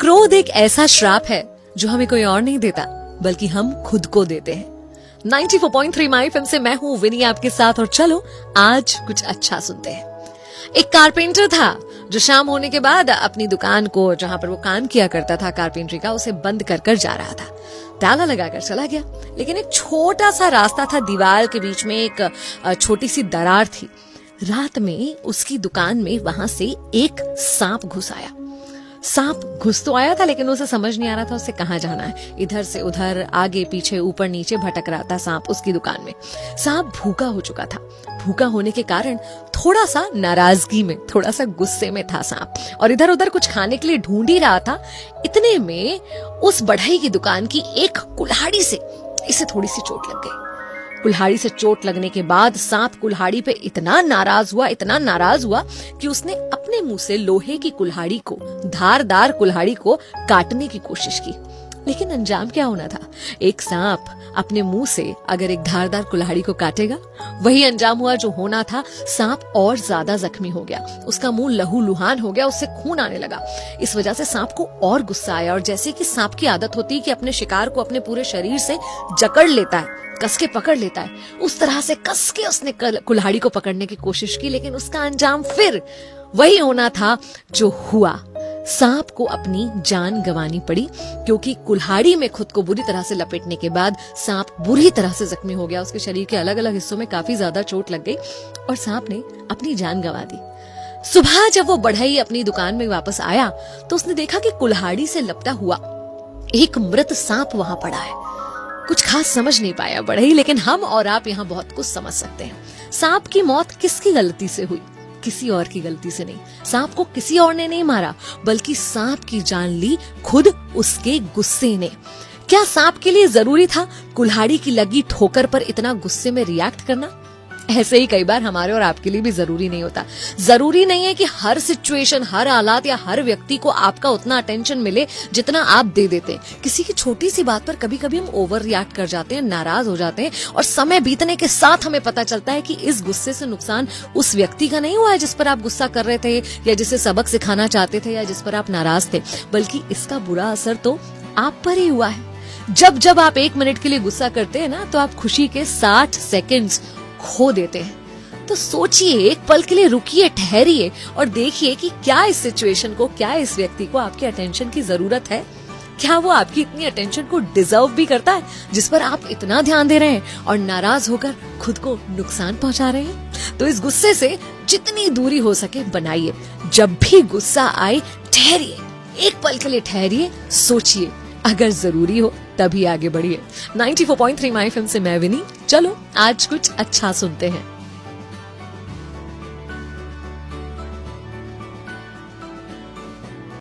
क्रोध एक ऐसा श्राप है जो हमें कोई और नहीं देता बल्कि हम खुद को देते हैं। 94.3 माय एफएम से मैं हूं विनी आपके साथ और चलो आज कुछ अच्छा सुनते हैं। एक कारपेंटर था जो शाम होने के बाद अपनी दुकान को, जहां पर वो काम किया करता था कारपेंटरी का, उसे बंद कर जा रहा था। ताला लगाकर चला गया, लेकिन एक छोटा सा रास्ता था, दीवार के बीच में एक छोटी सी दरार थी। रात में उसकी दुकान में वहां से एक सांप घुस आया। सांप घुस तो आया था लेकिन उसे समझ नहीं आ रहा था उसे कहाँ जाना है। इधर से उधर, आगे पीछे, ऊपर नीचे भटक रहा था सांप उसकी दुकान में। सांप भूखा हो चुका था। भूखा होने के कारण थोड़ा सा नाराजगी में, थोड़ा सा गुस्से में था सांप, और इधर उधर कुछ खाने के लिए ढूंढ ही रहा था। इतने में उस बढ़ई की दुकान की एक कुल्हाड़ी से इसे थोड़ी सी चोट लग गई। कुल्हाड़ी से चोट लगने के बाद सांप कुल्हाड़ी पे इतना नाराज हुआ कि उसने अपने मुंह से लोहे की कुल्हाड़ी को, धारदार कुल्हाड़ी को काटने की कोशिश की। लेकिन अंजाम क्या होना था? एक सांप अपने मुंह से अगर एक धारदार कुल्हाड़ी को काटेगा, वही अंजाम हुआ जो होना था। सांप और ज्यादा जख्मी हो गया, उसका मुंह लहूलुहान हो गया, उससे खून आने लगा। इस वजह से सांप को और गुस्सा आया, और जैसे कि सांप की आदत होती है कि अपने शिकार को अपने पूरे शरीर से जकड़ लेता है, कस के पकड़ लेता है, उस तरह से कस के उसने कुल्हाड़ी को पकड़ने की कोशिश की। लेकिन उसका अंजाम फिर वही होना था जो हुआ। सांप को अपनी जान गंवानी पड़ी, क्योंकि कुल्हाड़ी में खुद को बुरी तरह से लपेटने के बाद सांप बुरी तरह से जख्मी हो गया। उसके शरीर के अलग अलग हिस्सों में काफी ज्यादा चोट लग गई और सांप ने अपनी जान गंवा दी। सुबह जब वो बढ़ई अपनी दुकान में वापस आया तो उसने देखा कि कुल्हाड़ी से लपटा हुआ एक मृत सांप वहां पड़ा है। कुछ खास समझ नहीं पाया बढ़ई, लेकिन हम और आप यहाँ बहुत कुछ समझ सकते हैं। सांप की मौत किसकी गलती से हुई? किसी और की गलती से नहीं। सांप को किसी और ने नहीं मारा, बल्कि सांप की जान ली खुद उसके गुस्से ने। क्या सांप के लिए जरूरी था कुल्हाड़ी की लगी ठोकर पर इतना गुस्से में रिएक्ट करना? ऐसे ही कई बार हमारे और आपके लिए भी जरूरी नहीं होता। जरूरी नहीं है कि हर सिचुएशन, हर हालात या हर व्यक्ति को आपका उतना अटेंशन मिले जितना आप दे देते हैं। किसी की छोटी सी बात पर कभी कभी हम ओवर रिएक्ट कर जाते हैं, नाराज हो जाते हैं, और समय बीतने के साथ हमें पता चलता है कि इस गुस्से से नुकसान उस व्यक्ति का नहीं हुआ है जिस पर आप गुस्सा कर रहे थे, या जिसे सबक सिखाना चाहते थे, या जिस पर आप नाराज थे, बल्कि इसका बुरा असर तो आप पर ही हुआ है। जब आप 1 मिनट के लिए गुस्सा करते हैं ना, तो आप खुशी के 60 सेकेंड्स खो देते हैं। तो सोचिए, एक पल के लिए रुकिए, ठहरिए और देखिए कि क्या इस सिचुएशन को, क्या इस व्यक्ति को आपकी अटेंशन की जरूरत है? क्या वो आपकी इतनी अटेंशन को डिजर्व भी करता है जिस पर आप इतना ध्यान दे रहे हैं और नाराज होकर खुद को नुकसान पहुंचा रहे हैं? तो इस गुस्से से जितनी दूरी हो सके बनाइए। जब भी गुस्सा आए, ठहरिए, एक पल के लिए ठहरिए, सोचिए, अगर जरूरी हो तभी आगे बढ़िए। 94.3 माय एफएम से मैं विनी। चलो आज कुछ अच्छा सुनते हैं।